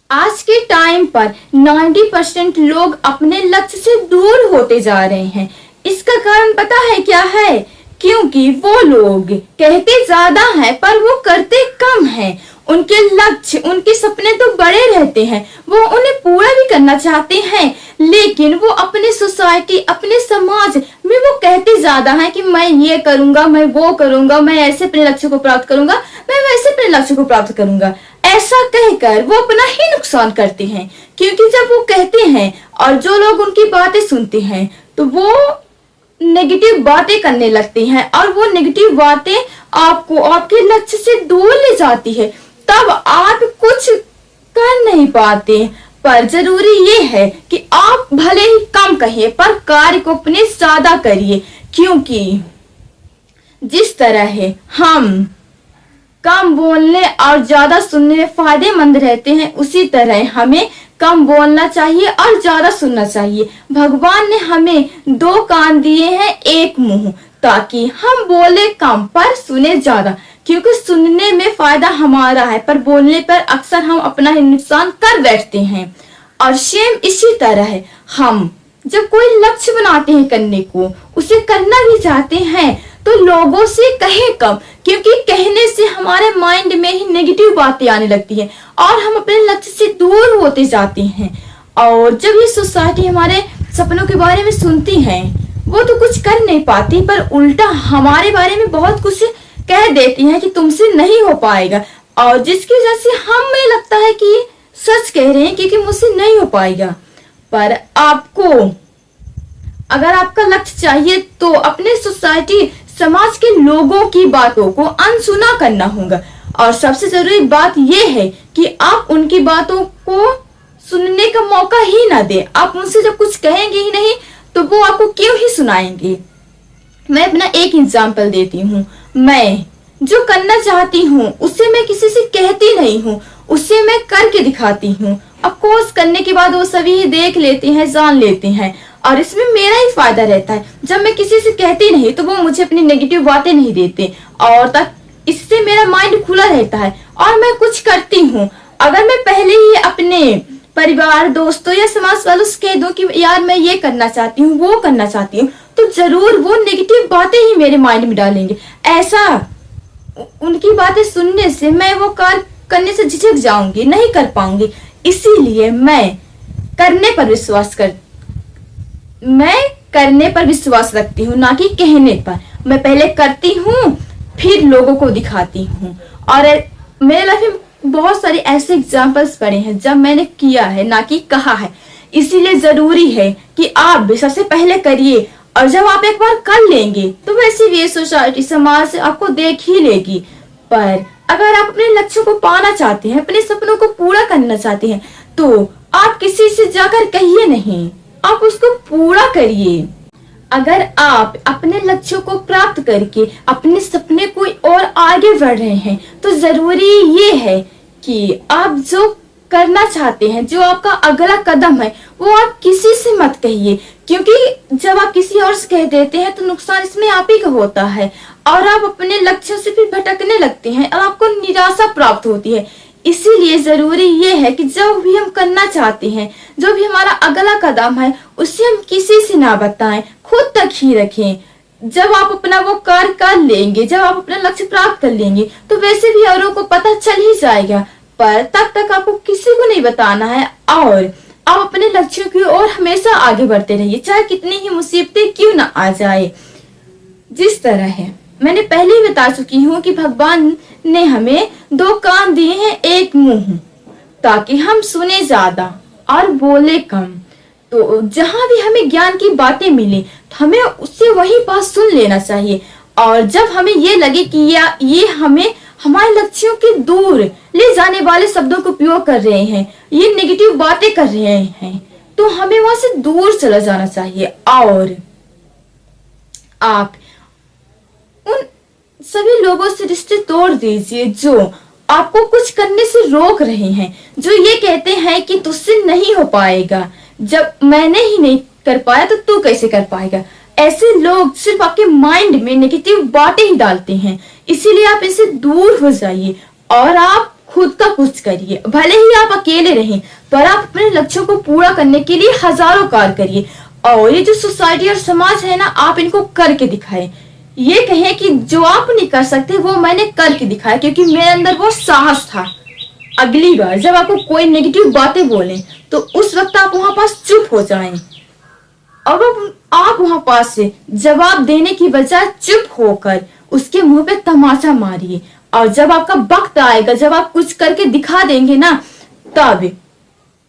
आज के टाइम पर 90% लोग अपने लक्ष्य से दूर होते जा रहे हैं। इसका कारण पता है क्या है? क्योंकि वो लोग कहते ज्यादा हैं पर वो करते कम हैं। उनके लक्ष्य, उनके सपने तो बड़े रहते हैं, वो उन्हें पूरा भी करना चाहते हैं, लेकिन वो अपने सोसाइटी, अपने समाज में वो कहते ज्यादा हैं कि मैं ये करूंगा, मैं वो करूंगा, मैं ऐसे अपने लक्ष्य को प्राप्त करूंगा, मैं वैसे अपने लक्ष्य को प्राप्त करूंगा। ऐसा कहकर वो अपना ही नुकसान करते हैं, क्योंकि जब वो कहते हैं और जो लोग उनकी बातें सुनते हैं तो वो नेगेटिव बातें करने लगते हैं और वो नेगेटिव बातें आपको आपके लक्ष्य से दूर ले जाती है। तब आप कुछ कर नहीं पाते। पर जरूरी ये है कि आप भले ही कम कहिए पर कार्य को अपने ज्यादा करिए, क्योंकि जिस तरह है हम कम बोलने और ज्यादा सुनने में फायदेमंद रहते हैं, उसी तरह हमें कम बोलना चाहिए और ज्यादा सुनना चाहिए। भगवान ने हमें 2 कान दिए हैं, 1 मुंह, ताकि हम बोले कम पर सुने ज्यादा, क्योंकि सुनने में फायदा हमारा है पर बोलने पर अक्सर हम अपना ही नुकसान कर बैठते हैं। और सेम इसी तरह है, हम जब कोई लक्ष्य बनाते हैं करने को, उसे करना भी चाहते हैं तो लोगों से कहे कम, क्योंकि कहने से हमारे माइंड में ही नेगेटिव बातें आने लगती है और हम अपने लक्ष्य से दूर होते जाते हैं। और जब ये सोसाइटी हमारे सपनों के बारे में सुनती है, वो तो कुछ कर नहीं पाती पर उल्टा हमारे बारे में बहुत कुछ कह देती है कि तुमसे नहीं हो पाएगा, और जिसकी वजह से हमें लगता है कि सच कह रहे हैं क्योंकि मुझसे नहीं हो पाएगा। पर आपको अगर आपका लक्ष्य चाहिए तो अपने सोसाइटी, समाज के लोगों की बातों को अनसुना करना होगा। और सबसे जरूरी बात यह है कि आप उनकी बातों को सुनने का मौका ही ना दे। आप उनसे जब कुछ कहेंगे ही नहीं तो वो आपको क्यों ही सुनाएंगे। मैं अपना एक एग्जाम्पल देती हूँ। मैं जो करना चाहती हूँ उसे मैं किसी से कहती नहीं हूँ, उसे मैं करके दिखाती हूँ। अब कोर्स करने के बाद वो सभी देख लेते हैं, जान लेते हैं, और इसमें मेरा ही फायदा रहता है। जब मैं किसी से कहती नहीं तो वो मुझे अपनी नेगेटिव बातें नहीं देते, और तक इससे मेरा माइंड खुला रहता है और मैं कुछ करती हूँ। अगर मैं पहले ही अपने परिवार, दोस्तों या समाज वालों से कह दूं कि यार मैं ये करना चाहती हूँ, वो करना चाहती हूँ, तो जरूर वो नेगेटिव बातें ही मेरे माइंड में डालेंगे। ऐसा उनकी बातें सुनने से मैं वो कार्य करने से झिझक जाऊंगी, नहीं कर पाऊंगी। इसीलिए मैं करने पर विश्वास रखती हूँ, ना कि कहने पर। मैं पहले करती हूँ फिर लोगों को दिखाती हूँ। और मेरे लाइफ में बहुत सारे ऐसे एग्जाम्पल्स पड़े हैं जब मैंने किया है ना कि कहा है। इसीलिए जरूरी है कि आप भी सबसे पहले करिए, और जब आप एक बार कर लेंगे तो वैसे भी सोसाइटी, समाज आपको देख ही लेगी। पर अगर आप अपने लक्ष्य को पाना चाहते हैं, अपने सपनों को पूरा करना चाहते हैं, तो आप किसी से जाकर कहिए नहीं, आप उसको पूरा करिए। अगर आप अपने लक्ष्यों को प्राप्त करके अपने सपने को और आगे बढ़ रहे हैं तो जरूरी ये है कि आप जो करना चाहते हैं, जो आपका अगला कदम है, वो आप किसी से मत कहिए, क्योंकि जब आप किसी और से कह देते हैं तो नुकसान इसमें आप ही का होता है और आप अपने लक्ष्यों से फिर भटकने लगते हैं और आपको निराशा प्राप्त होती है। इसीलिए जरूरी ये है कि जो भी हम करना चाहते हैं, जो भी हमारा अगला कदम है, उसे हम किसी से ना बताएं, खुद तक ही रखें। जब आप अपना वो कार्य कर लेंगे, जब आप अपना लक्ष्य प्राप्त कर लेंगे तो वैसे भी औरों को पता चल ही जाएगा, पर तब तक आपको किसी को नहीं बताना है। और आप अपने लक्ष्यों की ओर हमेशा आगे बढ़ते रहिए, चाहे कितनी ही मुसीबतें क्यों ना आ जाए। जिस तरह है मैंने पहले ही बता चुकी हूँ कि भगवान ने हमें 2 कान दिए हैं, 1 मुंह, ताकि हम सुने ज्यादा और बोले कम। तो जहां भी हमें ज्ञान की बातें मिले तो हमें उससे वही बात सुन लेना चाहिए। और जब हमें ये लगे कि ये हमें हमारे लक्ष्यों के दूर ले जाने वाले शब्दों का उपयोग कर रहे हैं, ये नेगेटिव बातें कर रहे हैं, तो हमें वहां से दूर चला जाना चाहिए। और आप उन सभी लोगों से रिश्ते तोड़ दीजिए जो आपको कुछ करने से रोक रहे हैं, जो ये कहते हैं कि तुझसे नहीं हो पाएगा, जब मैंने ही नहीं कर पाया तो तू कैसे कर पाएगा। ऐसे लोग सिर्फ आपके माइंड में नेगेटिव बातें ही डालते हैं। इसीलिए आप इनसे दूर हो जाइए और आप खुद का कुछ करिए। भले ही आप अकेले रहें, पर आप अपने लक्ष्यों को पूरा करने के लिए हजारों कार्य करिए। और ये जो सोसाइटी और समाज है ना, आप इनको करके दिखाएं। ये कहें कि जो आप नहीं कर सकते वो मैंने करके दिखाया, क्योंकि मेरे अंदर वो साहस था। अगली बार जब आपको कोई नेगेटिव बातें बोले तो उस वक्त आप वहां पास चुप हो जाएं। अब आप वहां पास से जवाब देने की बजाय चुप होकर उसके मुंह पे तमाचा मारिए। और जब आपका वक्त आएगा, जब आप कुछ करके दिखा देंगे ना, तब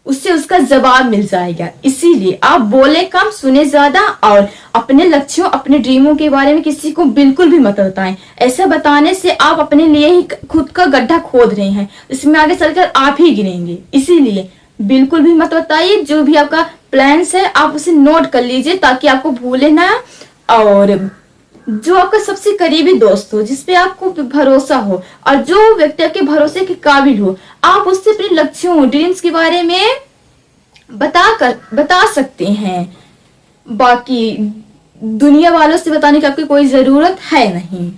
उससे उसका जवाब मिल जाएगा। इसीलिए आप बोले कम, सुने ज्यादा, और अपने लक्ष्यों, अपने ड्रीमों के बारे में किसी को बिल्कुल भी मत बताएं। ऐसा बताने से आप अपने लिए ही खुद का गड्ढा खोद रहे हैं, इसमें आगे चलकर आप ही गिरेंगे। इसीलिए बिल्कुल भी मत बताइए। जो भी आपका प्लान्स है आप उसे नोट कर लीजिए ताकि आपको भूले ना। और जो आपका सबसे करीबी दोस्त हो, जिसपे आपको भरोसा हो और जो व्यक्ति आपके भरोसे के काबिल हो, आप उससे अपने लक्ष्यों, ड्रीम्स के बारे में बता सकते हैं। बाकी दुनिया वालों से बताने की आपकी कोई जरूरत है नहीं।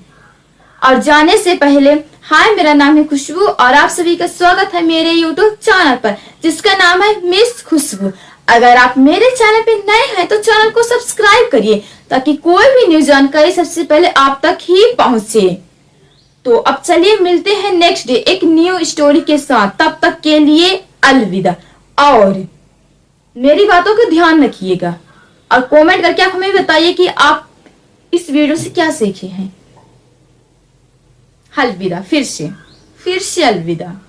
और जाने से पहले, हाय, मेरा नाम है खुशबू और आप सभी का स्वागत है मेरे यूट्यूब चैनल पर, जिसका नाम है मिस खुशबू। अगर आप मेरे चैनल पे नए हैं तो चैनल को सब्सक्राइब करिए ताकि कोई भी न्यू जानकारी सबसे पहले आप तक ही पहुंचे। तो अब चलिए मिलते हैं नेक्स्ट डे एक न्यू स्टोरी के साथ। तब तक के लिए अलविदा। और मेरी बातों का ध्यान रखिएगा और कमेंट करके आप हमें बताइए कि आप इस वीडियो से क्या सीखे हैं। अलविदा। फिर से अलविदा।